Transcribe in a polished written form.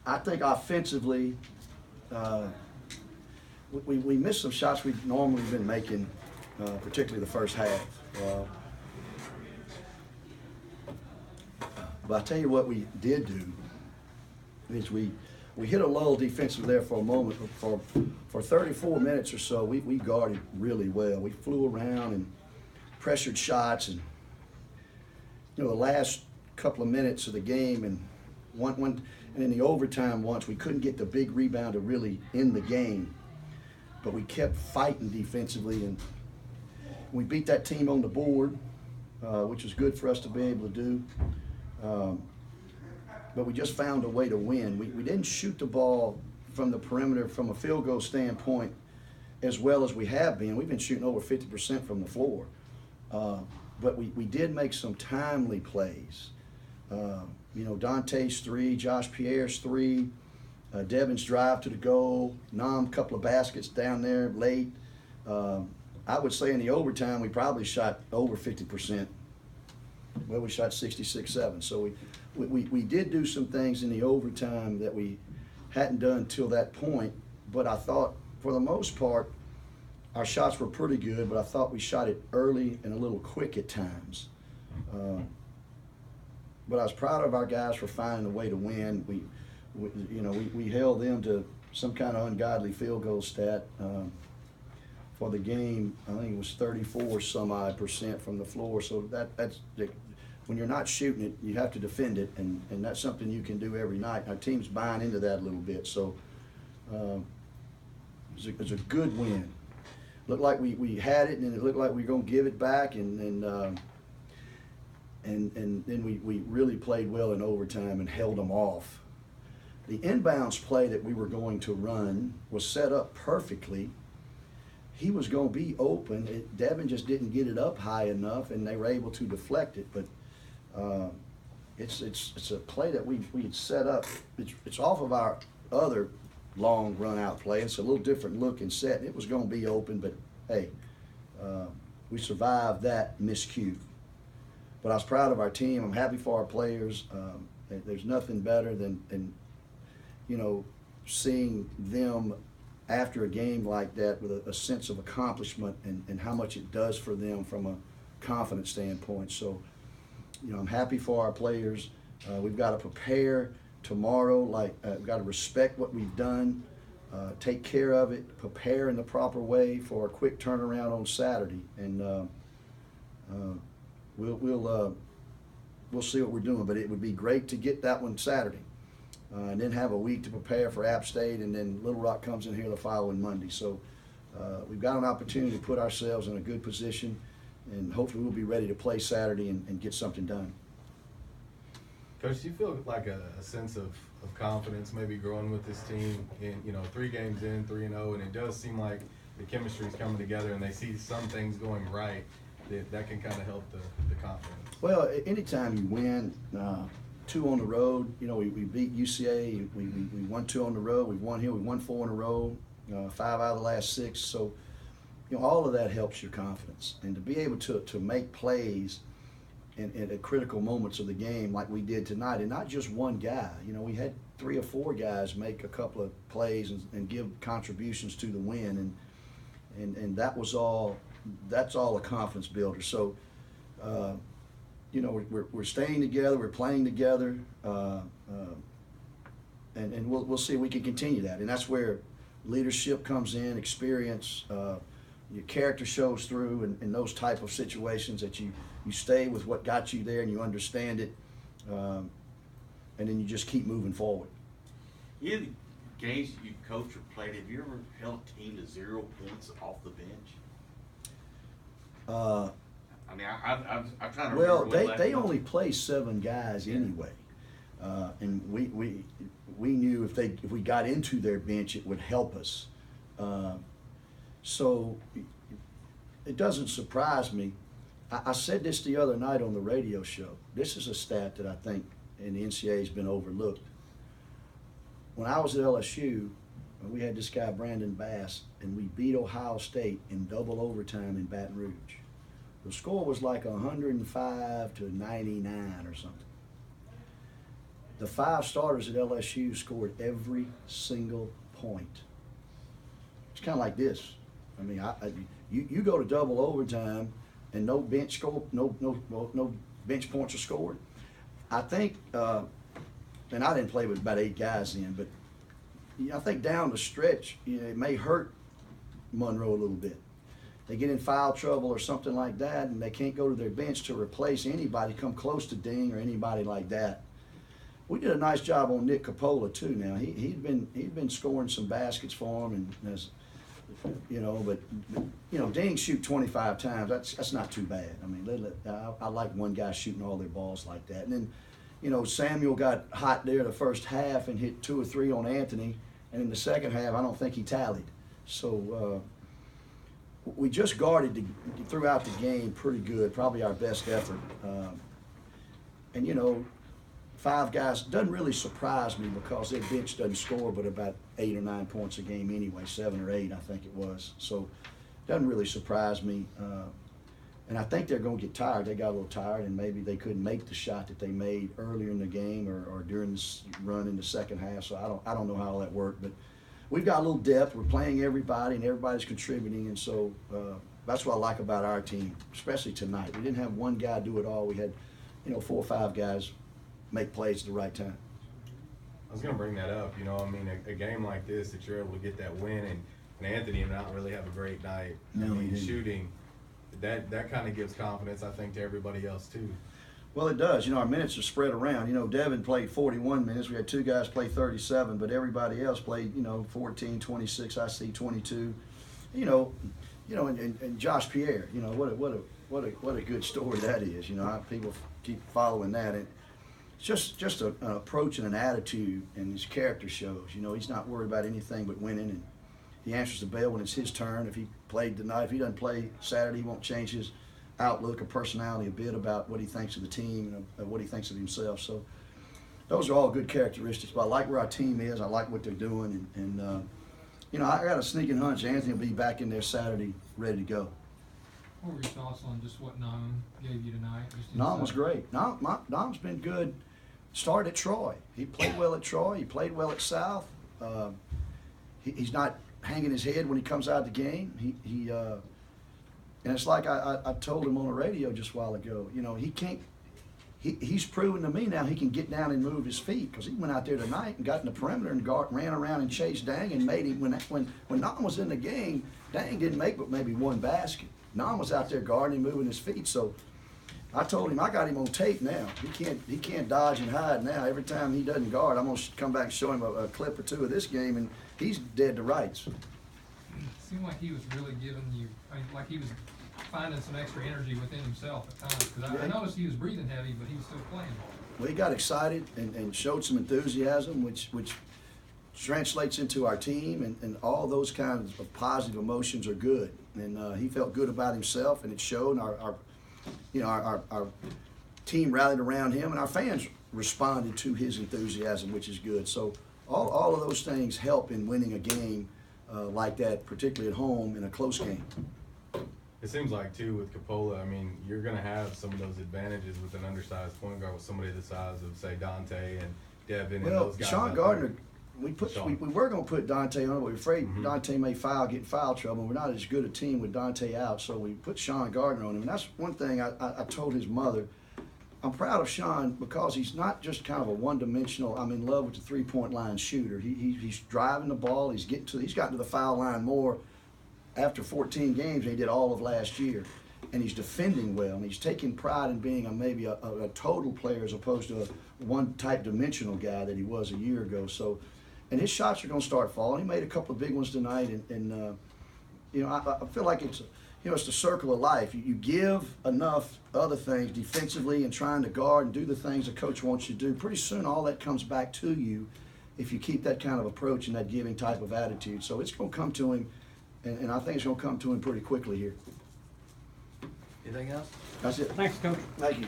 I think offensively, we missed some shots we've normally been making, particularly the first half. But I tell you what we did do is we hit a lull defensively there for a moment. For 34 minutes or so, we guarded really well. We flew around and pressured shots, and the last couple of minutes of the game and and in the overtime once we couldn't get the big rebound to really end the game, but we kept fighting defensively and we beat that team on the board, which was good for us to be able to do. But we just found a way to win. We didn't shoot the ball from the perimeter from a field goal standpoint as well as we have been. We've been shooting over 50% from the floor. But we did make some timely plays. Dante's three, Josh Pierre's three, Devin's drive to the goal, Nam couple of baskets down there late. I would say in the overtime we probably shot over 50%. Well, we shot 66-7. So we did do some things in the overtime that we hadn't done till that point. But I thought for the most part our shots were pretty good, but I thought we shot it early and a little quick at times. But I was proud of our guys for finding a way to win. We held them to some kind of ungodly field goal stat for the game. I think it was 34 some odd percent from the floor. So that's when you're not shooting it, you have to defend it, and that's something you can do every night. Our team's buying into that a little bit. So it was a good win. Looked like we had it, and it looked like we were going to give it back, and then we really played well in overtime and held them off. The inbounds play that we were going to run was set up perfectly. He was going to be open. Devin just didn't get it up high enough, and they were able to deflect it. But it's a play that we had set up. It's off of our other long run out play. It's a little different look and set. It was going to be open, but hey, we survived that miscue. But I was proud of our team. I'm happy for our players. There's nothing better than seeing them after a game like that with a sense of accomplishment and how much it does for them from a confidence standpoint. So, I'm happy for our players. We've got to prepare tomorrow. We've got to respect what we've done, take care of it, prepare in the proper way for a quick turnaround on Saturday, and we'll see what we're doing. But it would be great to get that one Saturday, and then have a week to prepare for App State, and then Little Rock comes in here the following Monday. So we've got an opportunity to put ourselves in a good position, and hopefully we'll be ready to play Saturday and get something done. Coach, do you feel like a sense of confidence maybe growing with this team in 3 games in, 3-0, and it does seem like the chemistry is coming together and they see some things going right that can kind of help the confidence? Well, anytime you win 2 on the road, we beat UCA, we won 2 on the road, we've won here, we won 4 in a row, 5 out of the last 6. So, all of that helps your confidence. And to be able to make plays in at critical moments of the game like we did tonight, and not just one guy. We had 3 or 4 guys make a couple of plays and give contributions to the win, and that's all a confidence builder. So, we're staying together, we're playing together, and we'll see if we can continue that. And that's where leadership comes in, experience, your character shows through in those type of situations, that you stay with what got you there and you understand it, and then you just keep moving forward. The games you coached or played, have you ever held a team to 0 points off the bench? I'm trying to well, remember. they only play 7 guys anyway, and we knew if we got into their bench, it would help us. So it doesn't surprise me. I said this the other night on the radio show. This is a stat that I think in the NCAA has been overlooked. When I was at LSU, we had this guy Brandon Bass, and we beat Ohio State in double overtime in Baton Rouge. The score was like 105 to 99 or something. The 5 starters at LSU scored every single point. It's kind of like this. I mean, you go to double overtime and no bench bench points are scored. I think, and I didn't play with about 8 guys then, but I think down the stretch, it may hurt Monroe a little bit. They get in foul trouble or something like that, and they can't go to their bench to replace anybody, come close to Ding or anybody like that. We did a nice job on Nick Capola too. Now he'd been scoring some baskets for him, and as but Ding shoot 25 times. That's not too bad. I mean, I like one guy shooting all their balls like that. And then Samuel got hot there the first half and hit 2 or 3 on Anthony, and in the second half I don't think he tallied. So we just guarded throughout the game pretty good, probably our best effort. And 5 guys doesn't really surprise me because their bench doesn't score but about 8 or 9 points a game anyway, 7 or 8 I think it was. So doesn't really surprise me. And I think they're going to get tired. They got a little tired, and maybe they couldn't make the shot that they made earlier in the game or during this run in the second half. So I don't know how all that worked, but we've got a little depth. We're playing everybody, and everybody's contributing, and so that's what I like about our team, especially tonight. We didn't have one guy do it all. We had 4 or 5 guys make plays at the right time. I was going to bring that up. A game like this that you're able to get that win, and Anthony not really have a great night. No, he didn't. Shooting, that kind of gives confidence, I think, to everybody else too. Well, it does. Our minutes are spread around. Devin played 41 minutes. We had 2 guys play 37, but everybody else played, 14, 26. I see 22. And Josh Pierre. What a good story that is. People keep following that. And it's just an approach and an attitude, and his character shows. He's not worried about anything but winning, and he answers the bell when it's his turn. If he played tonight, if he doesn't play Saturday, he won't change his outlook or personality a bit about what he thinks of the team and what he thinks of himself. So those are all good characteristics. But I like where our team is. I like what they're doing, and I got a sneaking hunch Anthony will be back in there Saturday, ready to go. What were your thoughts on just what Nam gave you tonight? Nam was great. Nam's been good. Started at Troy. He played well at Troy. He played well at South. He's not hanging his head when he comes out of the game. And it's like I told him on the radio just a while ago. He can't. He's proven to me now he can get down and move his feet, because he went out there tonight and got in the perimeter and ran around and chased Dang and made him. When Nam was in the game, Dang didn't make but maybe 1 basket. Nam was out there guarding, moving his feet. So I told him I got him on tape now. He can't dodge and hide now. Every time he doesn't guard, I'm gonna come back and show him a clip or 2 of this game, and he's dead to rights. It seemed like he was really giving you, like he was finding some extra energy within himself at times. Because I noticed he was breathing heavy, but he was still playing. Well, he got excited and showed some enthusiasm, which translates into our team, and all those kinds of positive emotions are good. And he felt good about himself, and it showed. And our team rallied around him, and our fans responded to his enthusiasm, which is good. So all of those things help in winning a game like that, particularly at home in a close game. It seems like, too, with Capola, you're going to have some of those advantages with an undersized point guard with somebody the size of, say, Dante and Devin and those guys. Sean Gardner, we were going to put Dante on, but we were afraid Dante may get in foul trouble. We're not as good a team with Dante out, so we put Sean Gardner on him. And that's one thing I told his mother. I'm proud of Sean because he's not just kind of a one-dimensional, I'm in love with the three-point line shooter. He's driving the ball. He's gotten to the foul line more after 14 games than he did all of last year. And he's defending well, and he's taking pride in being maybe a total player as opposed to a one-type dimensional guy that he was a year ago. So, and his shots are going to start falling. He made a couple of big ones tonight, and I feel like it's the circle of life. You give enough other things defensively and trying to guard and do the things the coach wants you to do. Pretty soon all that comes back to you if you keep that kind of approach and that giving type of attitude. So it's going to come to him, and I think it's going to come to him pretty quickly here. Anything else? That's it. Thanks, Coach. Thank you.